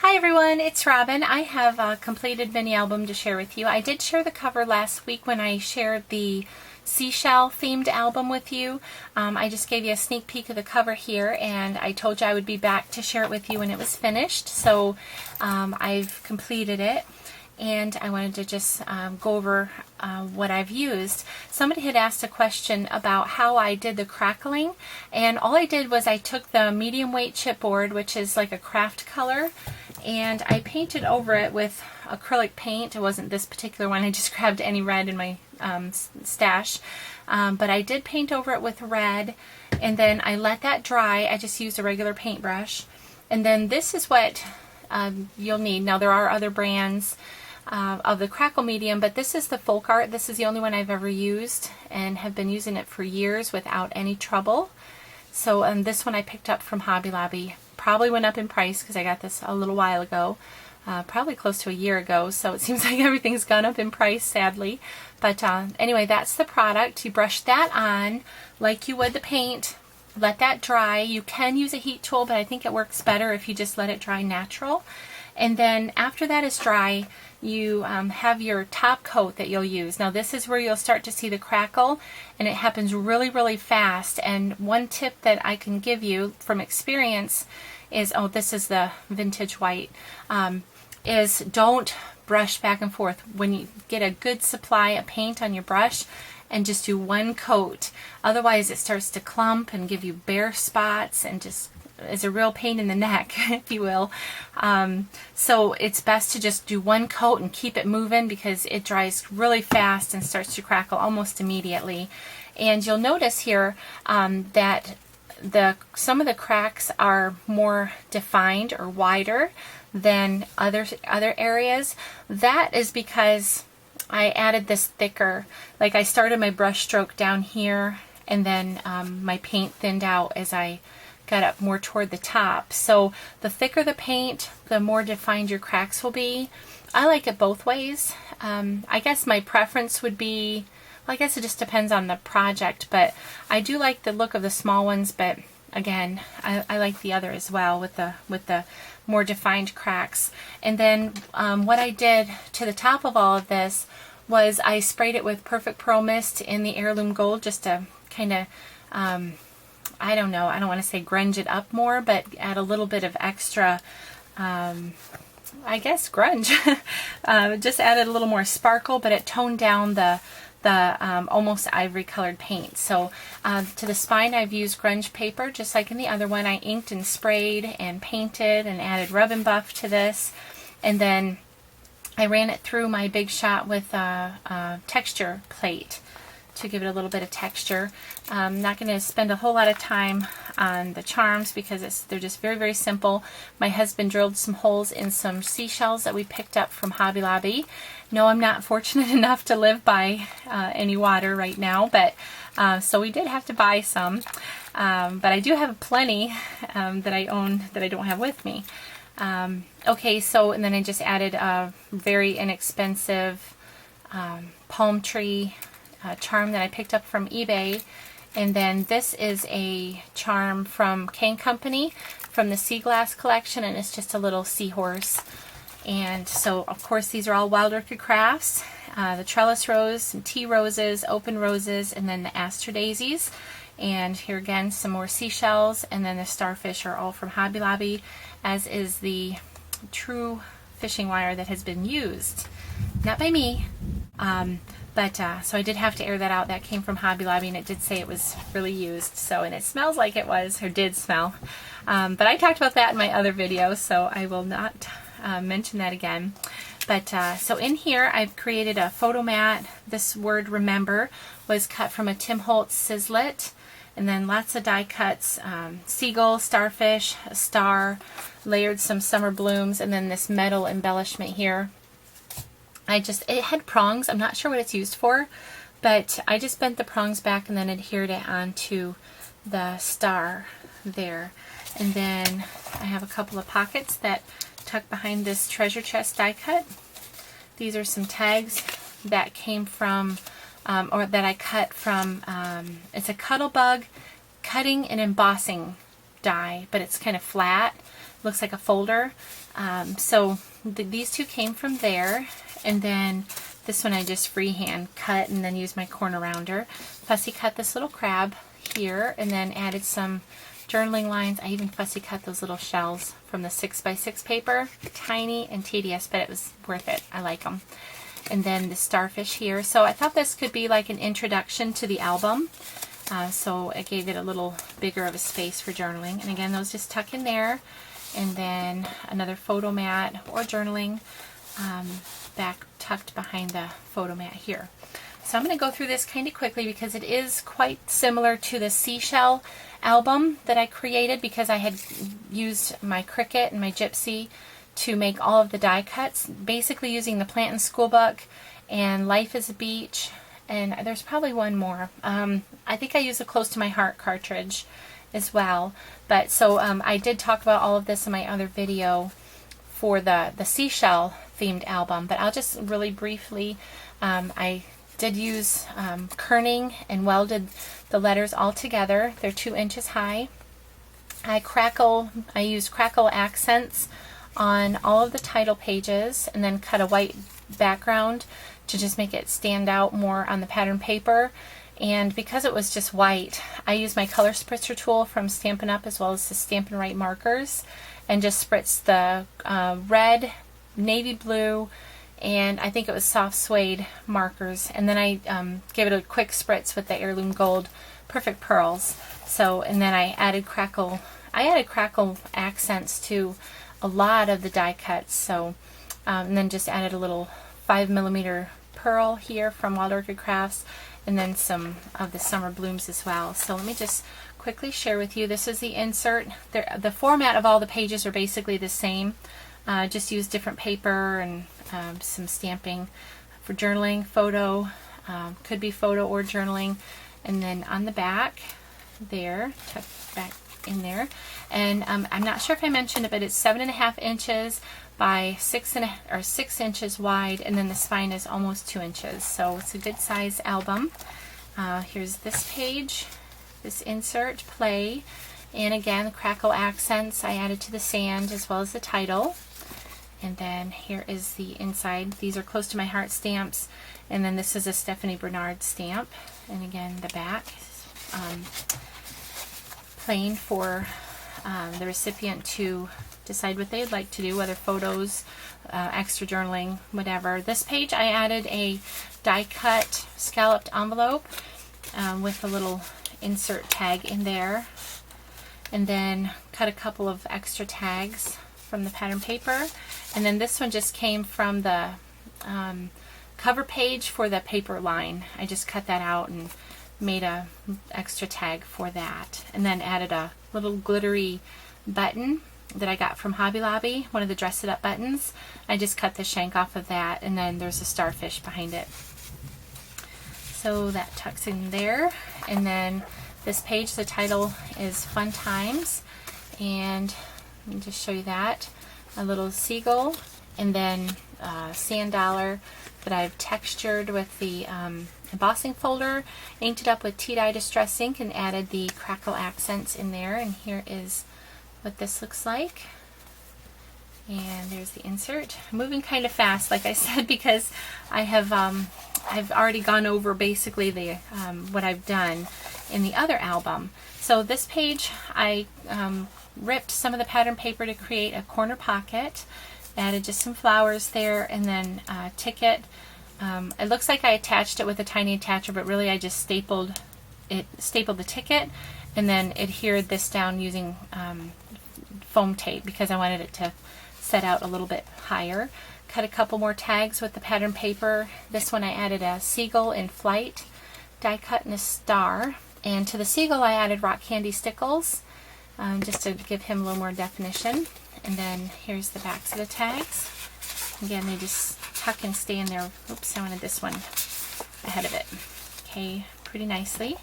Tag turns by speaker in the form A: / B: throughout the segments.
A: Hi everyone, it's Robin. I have a completed mini album to share with you. I did share the cover last week when I shared the seashell themed album with you. I just gave you a sneak peek of the cover here, and I told you I would be back to share it with you when it was finished. So I've completed it, and I wanted to just go over what I've used. Somebody had asked a question about how I did the crackling, and all I did was I took the medium weight chipboard, which is like a craft color, and I painted over it with acrylic paint. It wasn't this particular one, I just grabbed any red in my stash, but I did paint over it with red, and then I let that dry. I just used a regular paintbrush, and then this is what you'll need. Now there are other brands of the Crackle Medium, but this is the Folk Art. This is the only one I've ever used and have been using it for years without any trouble. So this one I picked up from Hobby Lobby. Probably went up in price because I got this a little while ago, probably close to a year ago, so it seems like everything's gone up in price, sadly. But anyway, that's the product. You brush that on like you would the paint, let that dry. You can use a heat tool, but I think it works better if you just let it dry natural. And then after that is dry, you have your top coat that you'll use. Now this is where you'll start to see the crackle, and it happens really, really fast. And one tip that I can give you from experience is, oh, this is the vintage white, is don't brush back and forth. When you get a good supply of paint on your brush, and just do one coat. Otherwise it starts to clump and give you bare spots and just is a real pain in the neck, if you will. So it's best to just do one coat and keep it moving, because it dries really fast and starts to crackle almost immediately. And you'll notice here that some of the cracks are more defined or wider than other areas. That is because I added this thicker, like I started my brush stroke down here, and then my paint thinned out as I got up more toward the top. So the thicker the paint, the more defined your cracks will be. I like it both ways. I guess my preference would be, well, I guess it just depends on the project, but I do like the look of the small ones, but again, I like the other as well with the more defined cracks. And then what I did to the top of all of this was I sprayed it with Perfect Pearl Mist in the Heirloom Gold, just to kind of I don't know, I don't want to say grunge it up more, but add a little bit of extra, I guess, grunge. Just added a little more sparkle, but it toned down the almost ivory colored paint. So to the spine I've used grunge paper, just like in the other one. I inked and sprayed and painted and added rub and buff to this. And then I ran it through my Big Shot with a texture plate to give it a little bit of texture. I'm not going to spend a whole lot of time on the charms because they're just very, very simple. My husband drilled some holes in some seashells that we picked up from Hobby Lobby. No, I'm not fortunate enough to live by any water right now, but so we did have to buy some. But I do have plenty that I own that I don't have with me. Okay, so and then I just added a very inexpensive palm tree charm that I picked up from eBay. And then this is a charm from Kane Company from the Sea Glass collection, and it's just a little seahorse. And so of course these are all Wild Orchid Crafts, the trellis rose, and tea roses, open roses, and then the aster daisies. And here again some more seashells, and then the starfish are all from Hobby Lobby, as is the true fishing wire that has been used, not by me. So I did have to air that out. That came from Hobby Lobby, and it did say it was really used. So, and it smells like it was, or did smell. But I talked about that in my other video, so I will not mention that again. But so in here I've created a Fotomat. This word remember was cut from a Tim Holtz Sizzlet. And then lots of die cuts, seagull, starfish, a star, layered some summer blooms, and then this metal embellishment here. It had prongs. I'm not sure what it's used for, but I just bent the prongs back and then adhered it onto the star there. And then I have a couple of pockets that tuck behind this treasure chest die cut. These are some tags that came from, or that I cut from, it's a Cuttlebug cutting and embossing die, but it's kind of flat. looks like a folder. So these two came from there, and then this one I just freehand cut and then used my corner rounder. Fussy cut this little crab here, and then added some journaling lines. I even fussy cut those little shells from the 6x6 paper. Tiny and tedious, but it was worth it. I like them. And then the starfish here. So I thought this could be like an introduction to the album. So I gave it a little bigger of a space for journaling. And again, those just tuck in there. And then another Fotomat or journaling back tucked behind the Fotomat here. So I'm going to go through this kind of quickly because it is quite similar to the seashell album that I created, because I had used my Cricut and my Gypsy to make all of the die cuts, basically using the Plant and School book and Life is a Beach, and there's probably one more. I think I used a Close to My Heart cartridge as well. But so I did talk about all of this in my other video for the seashell themed album, but I'll just really briefly, I did use kerning and welded the letters all together. They're 2 inches high. I used Crackle accents on all of the title pages, and then cut a white background to just make it stand out more on the pattern paper. And because it was just white, I used my color spritzer tool from Stampin' Up! As well as the Stampin' Right markers, and just spritzed the red, navy blue, and I think it was soft suede markers. And then I gave it a quick spritz with the Heirloom Gold Perfect Pearls. So, and then I added Crackle accents to a lot of the die cuts. So, and then just added a little 5mm pearl here from Wild Orchid Crafts, and then some of the summer blooms as well. So let me just quickly share with you. This is the insert. The format of all the pages are basically the same. Just use different paper and some stamping for journaling, photo, could be photo or journaling. And then on the back there, tuck back in there. And I'm not sure if I mentioned it, but it's 7.5 inches by 6 inches wide, and then the spine is almost 2 inches. So it's a good size album. Here's this page, this insert, play, and again, Crackle accents I added to the sand as well as the title. And then here is the inside. These are Close to My Heart stamps, and then this is a Stephanie Bernard stamp. And again, the back, plain for the recipient to decide what they'd like to do, whether photos, extra journaling, whatever. This page I added a die cut scalloped envelope with a little insert tag in there, and then cut a couple of extra tags from the pattern paper. And then this one just came from the cover page for the paper line. I just cut that out and made a extra tag for that, and then added a little glittery button that I got from Hobby Lobby, one of the Dress It Up buttons. I just cut the shank off of that, and then there's a starfish behind it. So that tucks in there. And then this page, the title is Fun Times, and let me just show you that. A little seagull, and then sand dollar that I've textured with the embossing folder, inked it up with tea dye distress ink, and added the Crackle accents in there. And here is what this looks like. And there's the insert. I'm moving kind of fast, like I said, because I have I've already gone over basically the what I've done in the other album. So this page, I ripped some of the pattern paper to create a corner pocket, added just some flowers there, and then a ticket. It looks like I attached it with a tiny attacher, but really I just stapled the ticket, and then adhered this down using foam tape because I wanted it to set out a little bit higher. Cut a couple more tags with the pattern paper. This one I added a seagull in flight, die cut in a star, and to the seagull I added rock candy stickles, just to give him a little more definition. And then here's the backs of the tags. Again, they just tuck and stay in there. Oops, I wanted this one ahead of it. Okay, pretty nicely.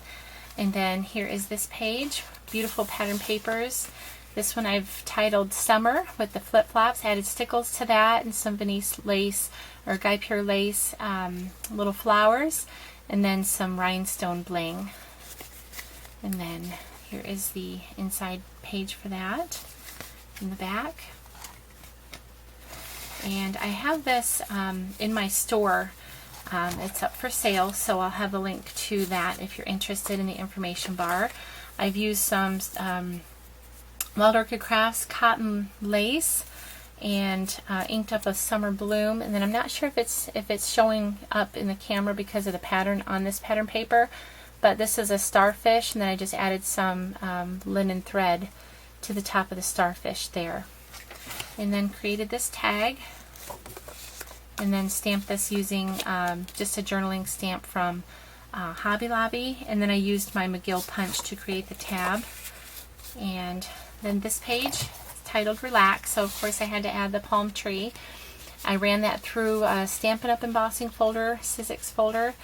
A: And then here is this page, beautiful pattern papers. This one I've titled Summer with the flip-flops, added stickles to that, and some Venice lace or Guy Pure lace, little flowers, and then some rhinestone bling. And then here is the inside page for that. in the back. And I have this in my store. It's up for sale, so I'll have a link to that if you're interested in the information bar. I've used some Wild Orchid Crafts cotton lace and inked up a summer bloom, and then I'm not sure if it's showing up in the camera because of the pattern on this pattern paper, but this is a starfish, and then I just added some linen thread to the top of the starfish there, and then created this tag, and then stamped this using just a journaling stamp from Hobby Lobby, and then I used my McGill punch to create the tab. And then this page is titled Relax, so of course I had to add the palm tree. I ran that through a Stampin' Up! Embossing folder, Sizzix folder,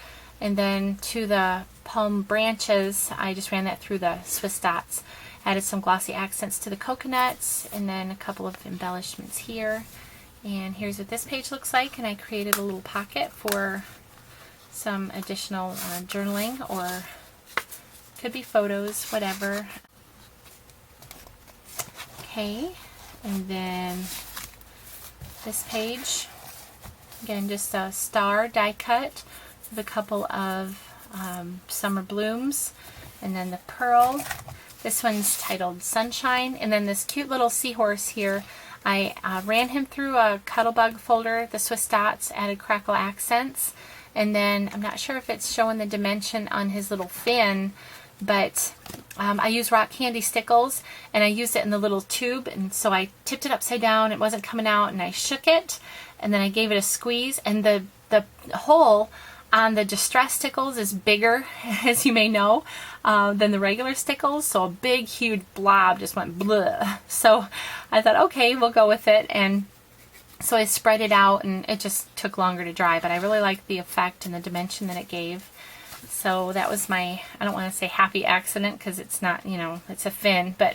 A: and then to the palm branches I just ran that through the Swiss dots. Added some glossy accents to the coconuts, and then a couple of embellishments here. And here's what this page looks like, and I created a little pocket for some additional journaling, or could be photos, whatever. Okay, and then this page, again, just a star die cut with a couple of summer blooms, and then the pearl. This one's titled Sunshine, and then this cute little seahorse here, I ran him through a Cuttlebug folder, the Swiss dots, added crackle accents, and then I'm not sure if it's showing the dimension on his little fin, but I used rock candy stickles, and I used it in the little tube, and so I tipped it upside down, it wasn't coming out, and I shook it, and then I gave it a squeeze, and the hole on the Distress stickles is bigger, as you may know, than the regular stickles, so a big huge blob just went bleh. So I thought, okay, we'll go with it, and so I spread it out, and it just took longer to dry, but I really liked the effect and the dimension that it gave. So that was my, I don't want to say happy accident, because it's not, you know, it's a fin, but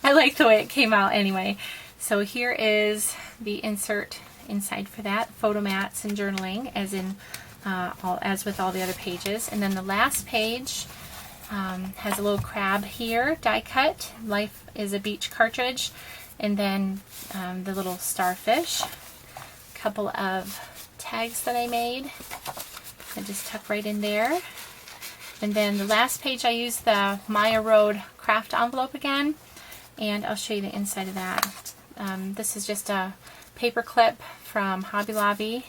A: I like the way it came out anyway. So here is the insert inside for that, Fotomats and journaling, as with all the other pages. And then the last page has a little crab here, die cut, Life is a Beach cartridge, and then the little starfish, a couple of tags that I made, I just tuck right in there. And then the last page I used the Maya Road craft envelope again, and I'll show you the inside of that. This is just a paper clip from Hobby Lobby,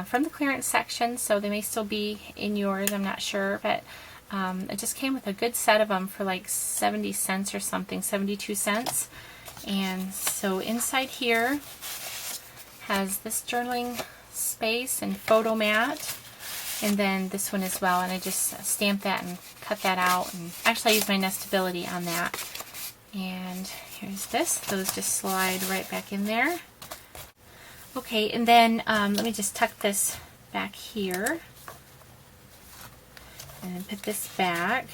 A: from the clearance section, so they may still be in yours, I'm not sure, but it just came with a good set of them for like 70 cents or something, 72 cents. And so inside here has this journaling space and Fotomat, and then this one as well, and I just stamped that and cut that out, and actually I used my nestability on that. And here's this, those just slide right back in there. Okay, and then let me just tuck this back here and then put this back,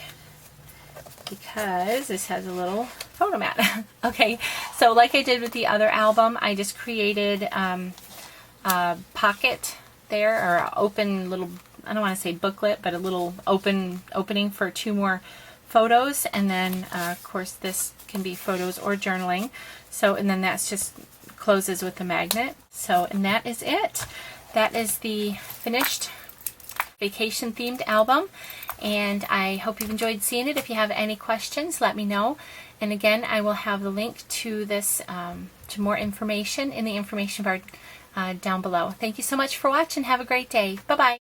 A: because this has a little Fotomat. Okay, so like I did with the other album, I just created a pocket there, or an open little, I don't want to say booklet, but a little opening for 2 more photos, and then of course this can be photos or journaling. So, and then that's just closes with the magnet. So, and that is it. That is the finished vacation themed album, and I hope you've enjoyed seeing it. If you have any questions, let me know. And again, I will have the link to this, to more information in the information bar down below. Thank you so much for watching. Have a great day. Bye-bye.